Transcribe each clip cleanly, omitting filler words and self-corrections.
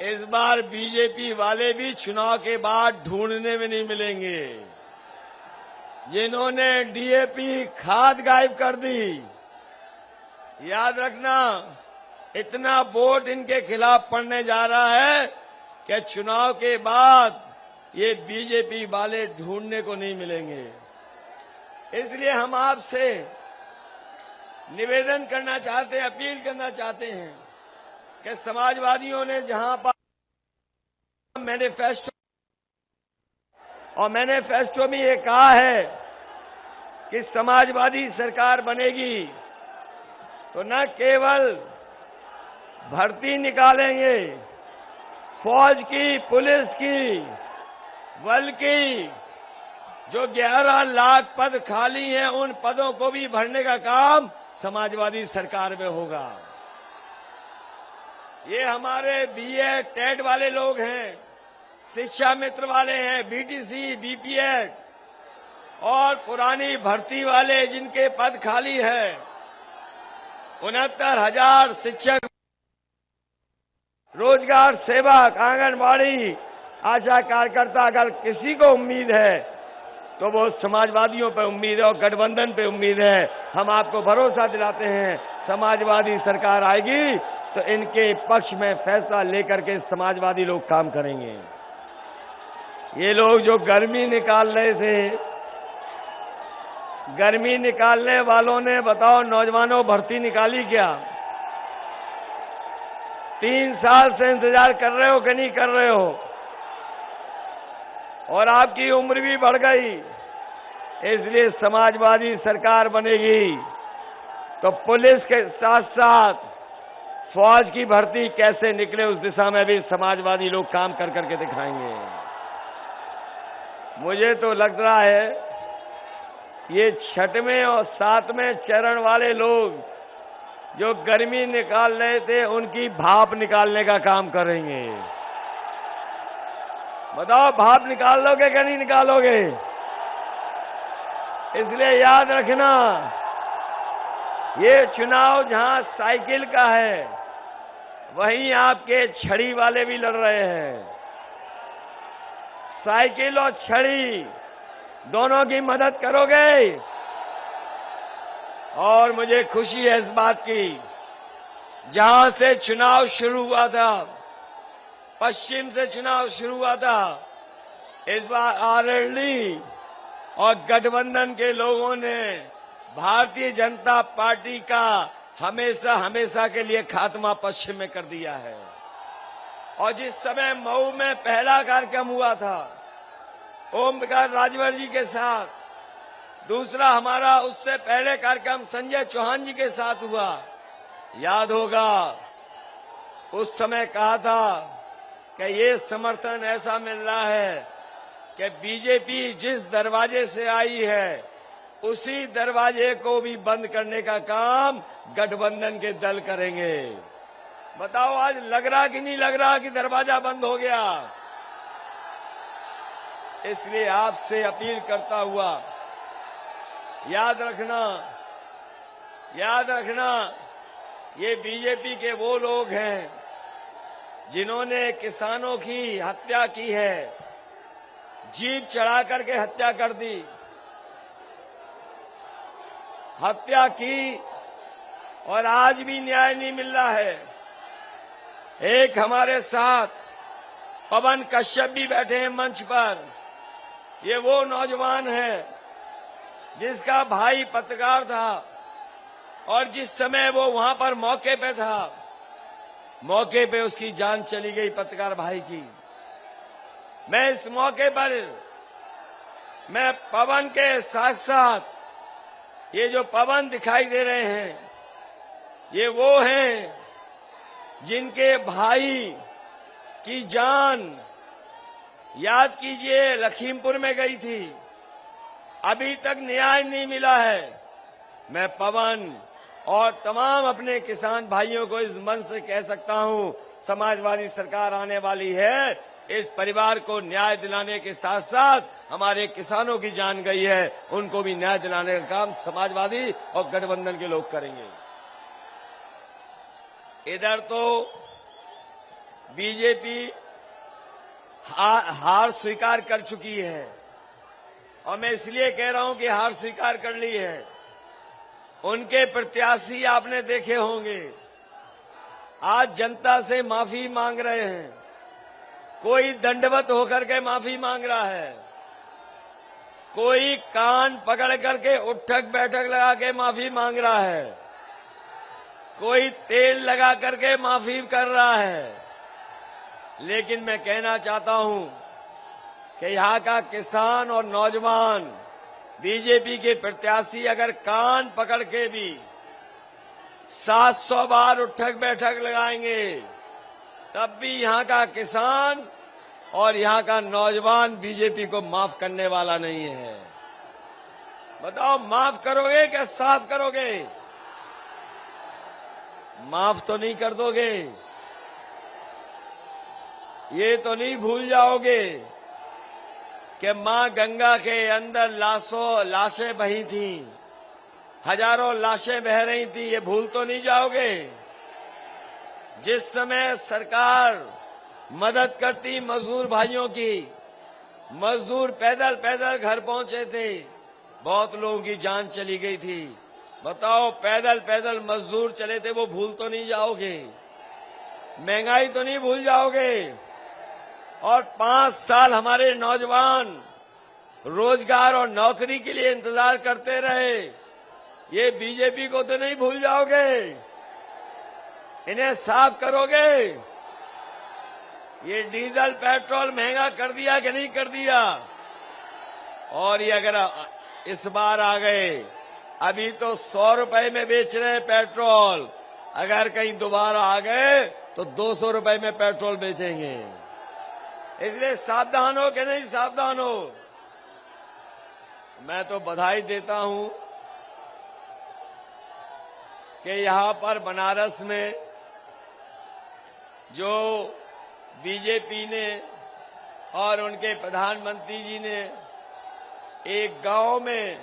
इस बार बीजेपी वाले भी चुनाव के बाद ढूंढने में नहीं मिलेंगे। जिन्होंने डीएपी खाद गायब कर दी, याद रखना, इतना वोट इनके खिलाफ पड़ने जा रहा है कि चुनाव के बाद ये बीजेपी वाले ढूंढने को नहीं मिलेंगे। इसलिए हम आपसे निवेदन करना चाहते हैं, अपील करना चाहते हैं कि समाजवादियों ने जहां पर मैनिफेस्टो में ये कहा है कि समाजवादी सरकार बनेगी तो न केवल भर्ती निकालेंगे फौज की, पुलिस की, बल्कि जो 11 लाख पद खाली हैं उन पदों को भी भरने का काम समाजवादी सरकार में होगा। ये हमारे बीएड, टेट वाले लोग हैं, शिक्षा मित्र वाले हैं, बीटीसी, बीपीएड और पुरानी भर्ती वाले जिनके पद खाली है, 69,000 शिक्षक, रोजगार सेवक, आंगनबाड़ी, आशा कार्यकर्ता, अगर किसी को उम्मीद है तो वो समाजवादियों पे उम्मीद है और गठबंधन पे उम्मीद है। हम आपको भरोसा दिलाते हैं समाजवादी सरकार आएगी तो इनके पक्ष में फैसला लेकर के समाजवादी लोग काम करेंगे। ये लोग जो गर्मी निकाल रहे थे, गर्मी निकालने वालों ने बताओ नौजवानों भर्ती निकाली क्या? 3 साल से इंतजार कर रहे हो कि नहीं कर रहे हो? और आपकी उम्र भी बढ़ गई। इसलिए समाजवादी सरकार बनेगी तो पुलिस के साथ साथ फौज की भर्ती कैसे निकले उस दिशा में भी समाजवादी लोग काम कर करके दिखाएंगे। मुझे तो लग रहा है ये 6वें और 7वें चरण वाले लोग जो गर्मी निकाल रहे थे उनकी भाप निकालने का काम करेंगे। बताओ भाप निकाल लोगे कि नहीं निकालोगे? इसलिए याद रखना, ये चुनाव जहां साइकिल का है वहीं आपके छड़ी वाले भी लड़ रहे हैं। साइकिल और छड़ी दोनों की मदद करोगे? और मुझे खुशी है इस बात की, जहां से चुनाव शुरू हुआ था, पश्चिम से चुनाव शुरू हुआ था, इस बार आरएलडी और गठबंधन के लोगों ने भारतीय जनता पार्टी का हमेशा हमेशा के लिए खात्मा पश्चिम में कर दिया है। और जिस समय मऊ में पहला कार्यक्रम हुआ था ओम प्रकाश राजभर जी के साथ, दूसरा हमारा उससे पहले कार्यक्रम संजय चौहान जी के साथ हुआ, याद होगा उस समय कहा था कि ये समर्थन ऐसा मिल रहा है कि बीजेपी जिस दरवाजे से आई है उसी दरवाजे को भी बंद करने का काम गठबंधन के दल करेंगे। बताओ आज लग रहा कि नहीं लग रहा कि दरवाजा बंद हो गया? इसलिए आपसे अपील करता हुआ याद रखना ये बीजेपी के वो लोग हैं जिन्होंने किसानों की हत्या की है, जीप चढ़ा करके हत्या कर दी, हत्या की और आज भी न्याय नहीं मिल रहा है। एक हमारे साथ पवन कश्यप भी बैठे हैं मंच पर। ये वो नौजवान है जिसका भाई पत्रकार था और जिस समय वो वहां पर मौके पे था, मौके पे उसकी जान चली गई पत्रकार भाई की। मैं इस मौके पर मैं पवन के साथ साथ ये जो पवन दिखाई दे रहे हैं ये वो हैं जिनके भाई की जान, याद कीजिए, लखीमपुर में गई थी, अभी तक न्याय नहीं मिला है। मैं पवन और तमाम अपने किसान भाइयों को इस मंच से कह सकता हूं, समाजवादी सरकार आने वाली है, इस परिवार को न्याय दिलाने के साथ साथ हमारे किसानों की जान गई है, उनको भी न्याय दिलाने का काम समाजवादी और गठबंधन के लोग करेंगे। इधर तो बीजेपी हार स्वीकार कर चुकी है और मैं इसलिए कह रहा हूं कि हार स्वीकार कर ली है। उनके प्रत्याशी आपने देखे होंगे, आज जनता से माफी मांग रहे हैं। कोई दंडवत होकर के माफी मांग रहा है, कोई कान पकड़ करके उठक बैठक लगा के माफी मांग रहा है, कोई तेल लगा करके माफी कर रहा है। लेकिन मैं कहना चाहता हूं कि यहां का किसान और नौजवान बीजेपी के प्रत्याशी अगर कान पकड़ के भी 700 बार उठक बैठक लगाएंगे, तब भी यहां का किसान और यहां का नौजवान बीजेपी को माफ करने वाला नहीं है। बताओ, माफ करोगे क्या साफ करोगे? माफ तो नहीं कर दोगे। ये तो नहीं भूल जाओगे कि मां गंगा के अंदर लाशें बही थी, हजारों लाशें बह रही थी। ये भूल तो नहीं जाओगे? जिस समय सरकार मदद करती मजदूर भाइयों की, मजदूर पैदल पैदल घर पहुंचे थे, बहुत लोगों की जान चली गई थी। बताओ, पैदल पैदल मजदूर चले थे, वो भूल तो नहीं जाओगे? महंगाई तो नहीं भूल जाओगे? और 5 साल हमारे नौजवान रोजगार और नौकरी के लिए इंतजार करते रहे, ये बीजेपी को तो नहीं भूल जाओगे? इन्हें साफ करोगे? ये डीजल पेट्रोल महंगा कर दिया कि नहीं कर दिया? और ये अगर इस बार आ गए, अभी तो 100 रुपए में बेच रहे हैं पेट्रोल, अगर कहीं दोबारा आ गए तो 200 रुपए में पेट्रोल बेचेंगे। इसलिए सावधान हो कि नहीं सावधान हो? मैं तो बधाई देता हूं कि यहां पर बनारस में जो बीजेपी ने और उनके प्रधानमंत्री जी ने एक गांव में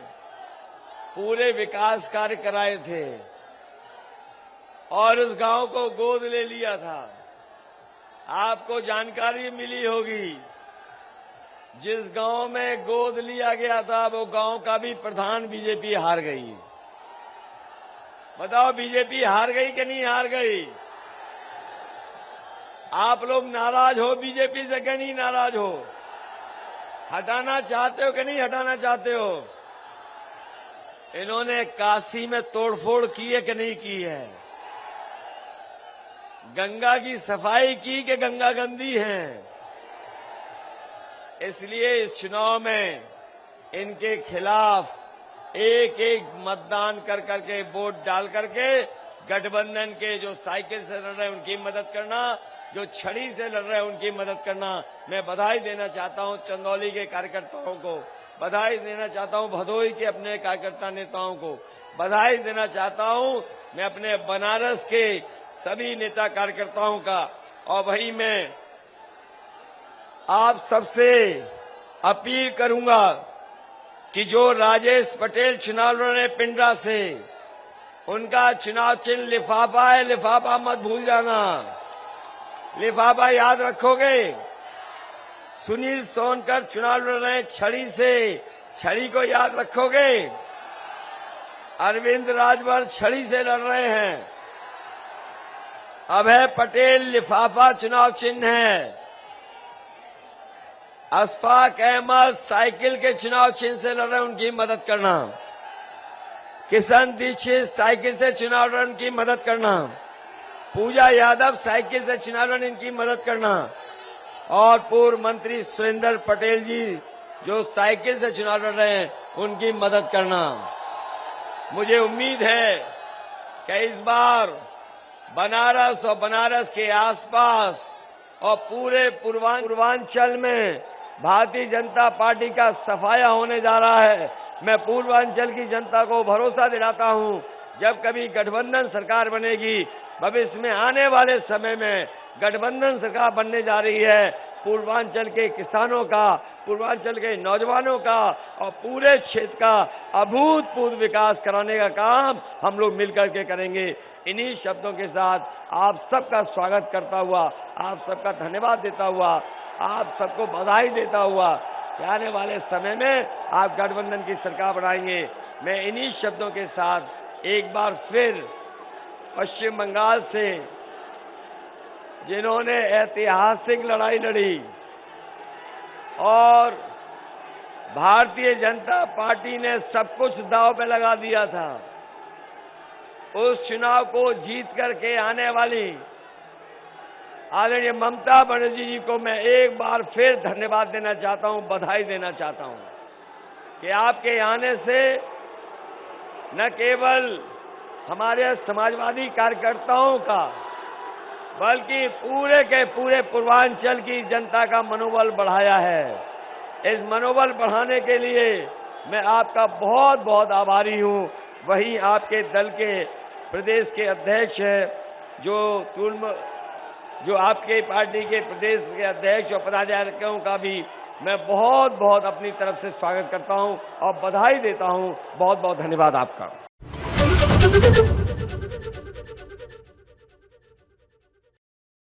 पूरे विकास कार्य कराए थे और उस गांव को गोद ले लिया था। आपको जानकारी मिली होगी, जिस गांव में गोद लिया गया था वो गांव का भी प्रधान बीजेपी हार गई। बताओ, बीजेपी हार गई कि नहीं हार गई? आप लोग नाराज हो बीजेपी से कि नहीं नाराज हो? हटाना चाहते हो कि नहीं हटाना चाहते हो? इन्होंने काशी में तोड़फोड़ की है कि नहीं की है? गंगा की सफाई की कि गंगा गंदी है? इसलिए इस चुनाव में इनके खिलाफ एक एक मतदान कर करके वोट डाल करके गठबंधन के जो साइकिल से लड़ रहे हैं उनकी मदद करना, जो छड़ी से लड़ रहे हैं उनकी मदद करना। मैं बधाई देना चाहता हूं चंदौली के कार्यकर्ताओं को, बधाई देना चाहता हूं भदोही के अपने कार्यकर्ता नेताओं को, बधाई देना चाहता हूं मैं अपने बनारस के सभी नेता कार्यकर्ताओं का। और वही मैं आप सबसे अपील करूंगा कि जो राजेश पटेल चुनाव लड़ रहे पिंडरा से, उनका चुनाव चिन्ह लिफाफा है, लिफाफा मत भूल जाना, लिफाफा याद रखोगे। सुनील सोनकर चुनाव लड़ रहे छड़ी से, छड़ी को याद रखोगे। अरविंद राजभर छड़ी से लड़ रहे हैं। अभय पटेल लिफाफा चुनाव चिन्ह है। अशफाक अहमद साइकिल के चुनाव चिन्ह से लड़ रहे हैं, उनकी मदद करना। किशन दीक्षित साइकिल से चुनाव लड़ रहे, उनकी मदद करना। पूजा यादव साइकिल से चुनाव लड़, इनकी मदद करना। और पूर्व मंत्री सुरेंद्र पटेल जी जो साइकिल से चुनाव लड़ रहे हैं, उनकी मदद करना। मुझे उम्मीद है कि इस बार बनारस और बनारस के आसपास और पूरे पूर्वांचल में भारतीय जनता पार्टी का सफाया होने जा रहा है। मैं पूर्वांचल की जनता को भरोसा दिलाता हूं, जब कभी गठबंधन सरकार बनेगी, भविष्य में आने वाले समय में गठबंधन सरकार बनने जा रही है, पूर्वांचल के किसानों का, पूर्वांचल के नौजवानों का और पूरे क्षेत्र का अभूतपूर्व विकास कराने का काम हम लोग मिलकर के करेंगे। इन्हीं शब्दों के साथ आप सबका स्वागत करता हुआ, आप सबका धन्यवाद देता हुआ, आप सबको बधाई देता हुआ कि आने वाले समय में आप गठबंधन की सरकार बनाएंगे। मैं इन्हीं शब्दों के साथ एक बार फिर पश्चिम बंगाल से जिन्होंने ऐतिहासिक लड़ाई लड़ी और भारतीय जनता पार्टी ने सब कुछ दांव पे लगा दिया था, उस चुनाव को जीत करके आने वाली आदरणीय ममता बनर्जी जी को मैं एक बार फिर धन्यवाद देना चाहता हूं, बधाई देना चाहता हूं कि आपके आने से न केवल हमारे समाजवादी कार्यकर्ताओं का बल्कि पूरे के पूरे पूर्वांचल की जनता का मनोबल बढ़ाया है। इस मनोबल बढ़ाने के लिए मैं आपका बहुत बहुत आभारी हूं। वहीं आपके दल के प्रदेश के अध्यक्ष हैं, जो आपके पार्टी के प्रदेश के अध्यक्ष और पदाधिकारियों का भी मैं बहुत बहुत अपनी तरफ से स्वागत करता हूं और बधाई देता हूं। बहुत बहुत धन्यवाद आपका।